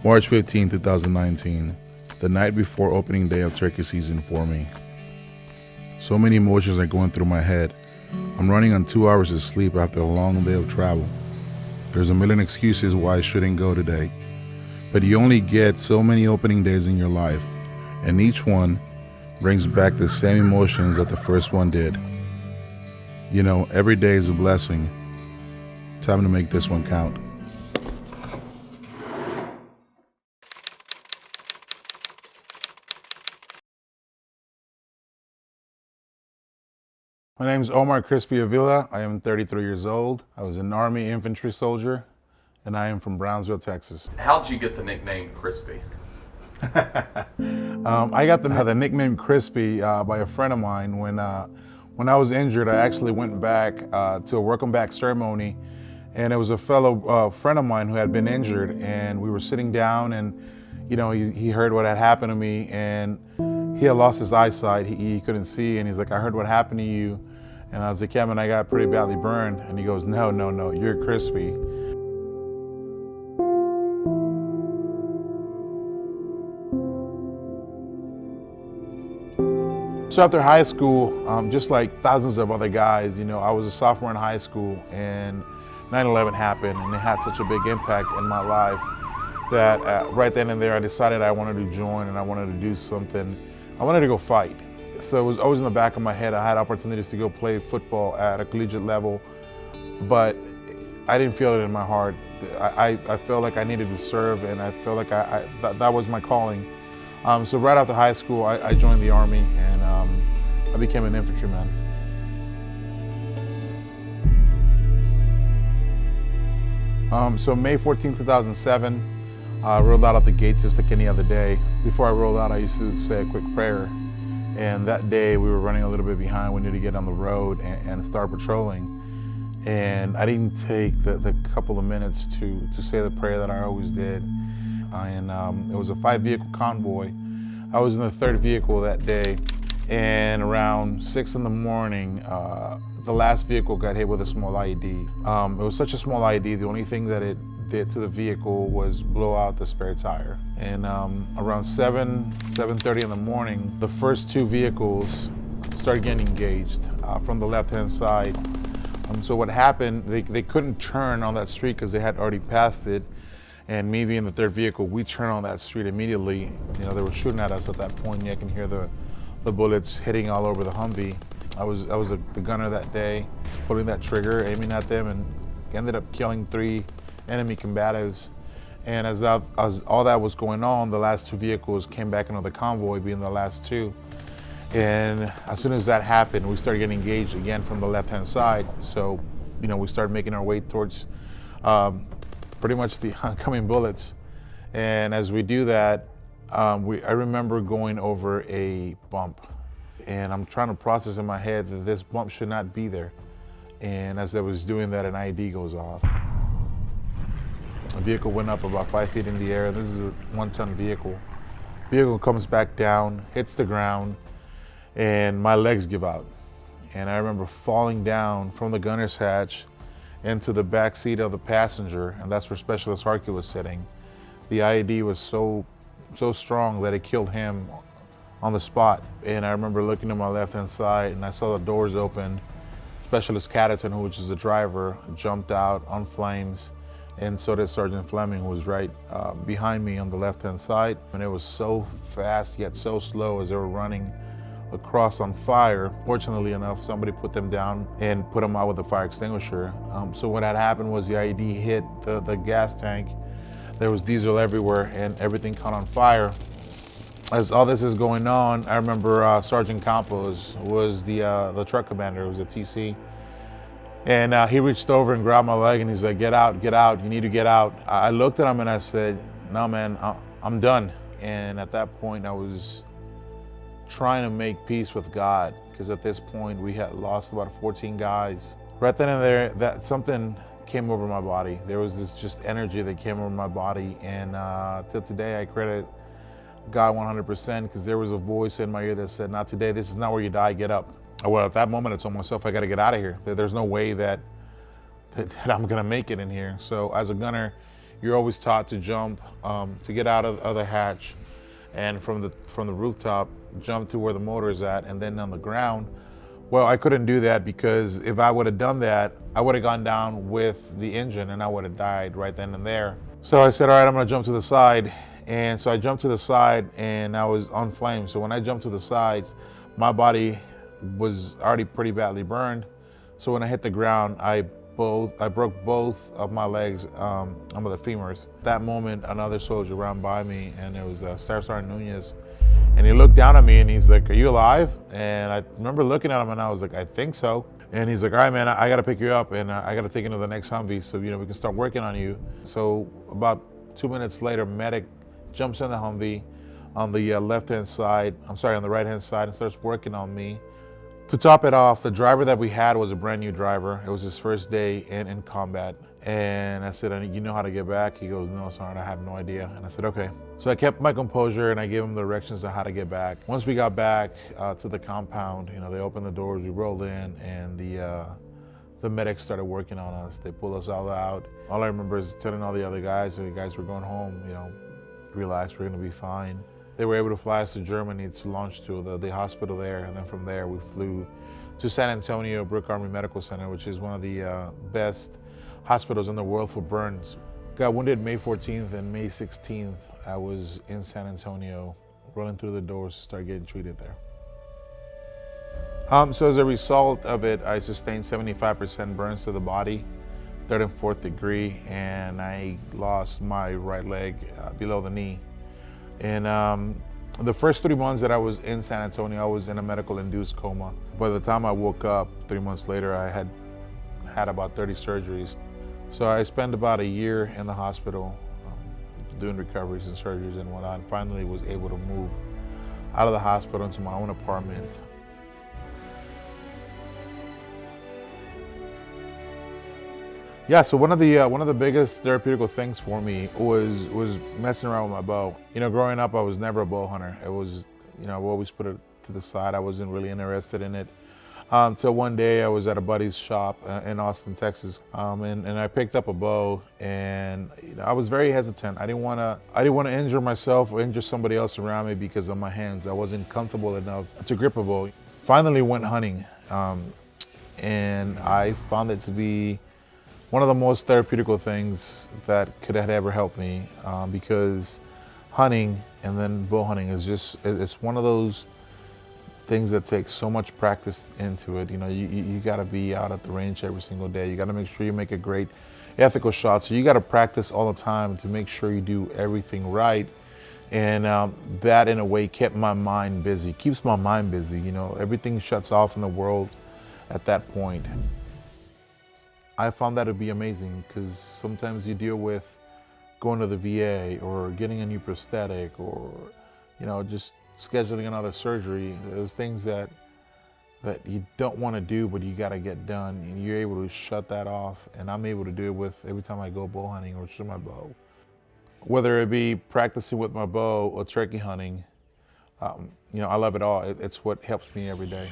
March 15, 2019, the night before opening day of turkey season for me. So many emotions are going through my head. I'm running on 2 hours of sleep after a long day of travel. There's a million excuses why I shouldn't go today, but you only get so many opening days in your life, and each one brings back the same emotions that the first one did. You know, every day is a blessing. Time to make this one count. My name is Omar Avila. I am 33 years old. I was an Army infantry soldier, and I am from Brownsville, Texas. How did you get the nickname Crispy? I got the nickname Crispy by a friend of mine. When I was injured, I actually went back to a welcome back ceremony, and it was a fellow friend of mine who had been injured, and we were sitting down, and he heard what had happened to me, and he had lost his eyesight. He couldn't see, and he's like, "I heard what happened to you." And I was like, "Yeah, man, I got pretty badly burned." And he goes, No, you're Crispy. So after high school, just like thousands of other guys, I was a sophomore in high school, and 9/11 happened, and it had such a big impact in my life that right then and there I decided I wanted to join, and I wanted to do something. I wanted to go fight. So it was always in the back of my head. I had opportunities to go play football at a collegiate level, but I didn't feel it in my heart. I felt like I needed to serve, and I felt like that was my calling. So right after high school, I joined the Army, and I became an infantryman. So May 14, 2007, I rolled out of the gates just like any other day. Before I rolled out, I used to say a quick prayer. And that day we were running a little bit behind. We needed to get on the road and start patrolling. And I didn't take the couple of minutes to say the prayer that I always did. And it was a 5-vehicle convoy. I was in the 3rd vehicle that day. And around 6 in the morning, the last vehicle got hit with a small IED. It was such a small IED, the only thing that it did to the vehicle was blow out the spare tire. And around 7:30 in the morning, the first 2 vehicles started getting engaged from the left-hand side. So what happened, they couldn't turn on that street because they had already passed it. And me being the 3rd vehicle, we turned on that street immediately. They were shooting at us at that point. You can hear the bullets hitting all over the Humvee. I was the gunner that day, pulling that trigger, aiming at them, and ended up killing 3 enemy combatives. And as all that was going on, the last 2 vehicles came back into the convoy, being the last 2. And as soon as that happened, we started getting engaged again from the left-hand side. So, we started making our way towards pretty much the oncoming bullets. And as we do that, I remember going over a bump. And I'm trying to process in my head that this bump should not be there. And as I was doing that, an IED goes off. A vehicle went up about 5 feet in the air. This is a 1-ton vehicle. Vehicle comes back down, hits the ground, and my legs give out. And I remember falling down from the gunner's hatch into the back seat of the passenger, and that's where Specialist Harkey was sitting. The IED was so strong that it killed him on the spot. And I remember looking to my left-hand side, and I saw the doors open. Specialist Catterton, which is the driver, jumped out on flames. And so did Sergeant Fleming, who was right behind me on the left-hand side. And it was so fast, yet so slow as they were running across on fire. Fortunately enough, somebody put them down and put them out with a fire extinguisher. So what had happened was the IED hit the gas tank. There was diesel everywhere, and everything caught on fire. As all this is going on, I remember Sergeant Campos was the truck commander. It was a TC. And he reached over and grabbed my leg, and he's like, get out, you need to get out. I looked at him and I said, no, man, I'm done. And at that point, I was trying to make peace with God, because at this point, we had lost about 14 guys. Right then and there, that something came over my body. There was this just energy that came over my body, and till today, I credit God 100%, because there was a voice in my ear that said, not today, this is not where you die, get up. Well, at that moment, I told myself, I gotta get out of here. There's no way that I'm gonna make it in here. So as a gunner, you're always taught to jump, to get out of the hatch, and from the rooftop, jump to where the motor is at, and then on the ground. Well, I couldn't do that because if I would have done that, I would have gone down with the engine and I would have died right then and there. So I said, all right, I'm gonna jump to the side. And so I jumped to the side and I was on flame. So when I jumped to the sides, my body was already pretty badly burned. So when I hit the ground, I broke both of my legs, of the femurs. That moment, another soldier ran by me, and it was Staff Sergeant Nunez. And he looked down at me and he's like, "Are you alive?" And I remember looking at him and I was like, "I think so." And he's like, "All right, man, I gotta pick you up and I gotta take you to the next Humvee so we can start working on you." So about 2 minutes later, medic jumps in the Humvee on the on the right-hand side, and starts working on me. To top it off, the driver that we had was a brand new driver. It was his first day in combat. And I said, "You know how to get back?" He goes, "No, Sergeant, I have no idea." And I said, "Okay." So I kept my composure and I gave him the directions on how to get back. Once we got back to the compound, they opened the doors, we rolled in, and the medics started working on us. They pulled us all out. All I remember is telling all the other guys, the guys were going home, relax, we're gonna be fine. They were able to fly us to Germany to launch to the hospital there, and then from there we flew to San Antonio Brooke Army Medical Center, which is one of the best hospitals in the world for burns. Got wounded May 14th and May 16th. I was in San Antonio, rolling through the doors to start getting treated there. So as a result of it, I sustained 75% burns to the body, 3rd and 4th degree, and I lost my right leg below the knee. And the first 3 months that I was in San Antonio, I was in a medical-induced coma. By the time I woke up 3 months later, I had about 30 surgeries. So I spent about a year in the hospital doing recoveries and surgeries and whatnot, and finally was able to move out of the hospital into my own apartment. Yeah, so one of the biggest therapeutic things for me was messing around with my bow. Growing up, I was never a bow hunter. It was, I always put it to the side. I wasn't really interested in it. Until one day I was at a buddy's shop in Austin, Texas, and I picked up a bow, and I was very hesitant. I didn't want to injure myself or injure somebody else around me because of my hands. I wasn't comfortable enough to grip a bow. Finally went hunting, and I found it to be one of the most therapeutic things that could have ever helped me, because hunting and then bow hunting is it's one of those things that takes so much practice into it. You got to be out at the range every single day. You got to make sure you make a great ethical shot. So you got to practice all the time to make sure you do everything right. And that in a way kept my mind busy, keeps my mind busy. Everything shuts off in the world at that point. I found that to be amazing because sometimes you deal with going to the VA or getting a new prosthetic or, just scheduling another surgery. There's things that you don't want to do, but you got to get done, and you're able to shut that off. And I'm able to do it with every time I go bow hunting or shoot my bow. Whether it be practicing with my bow or turkey hunting, I love it all. It's what helps me every day.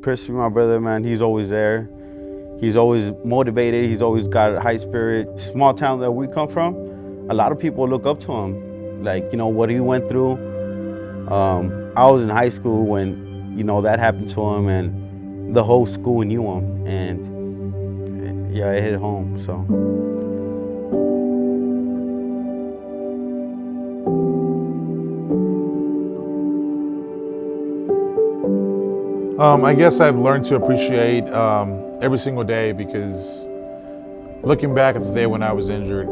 Crispy, my brother, man, he's always there. He's always motivated. He's always got a high spirit. Small town that we come from, a lot of people look up to him. Like, what he went through. I was in high school when, that happened to him, and the whole school knew him. And, yeah, it hit home. So. I guess I've learned to appreciate every single day, because looking back at the day when I was injured,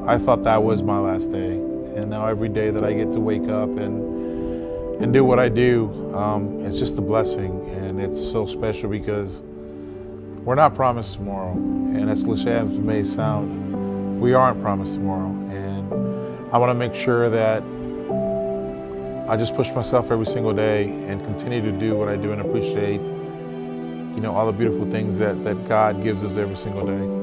I thought that was my last day. And now every day that I get to wake up and do what I do, it's just a blessing. And it's so special because we're not promised tomorrow. And as cliche as it may sound, we aren't promised tomorrow. And I want to make sure that I just push myself every single day and continue to do what I do and appreciate, all the beautiful things that God gives us every single day.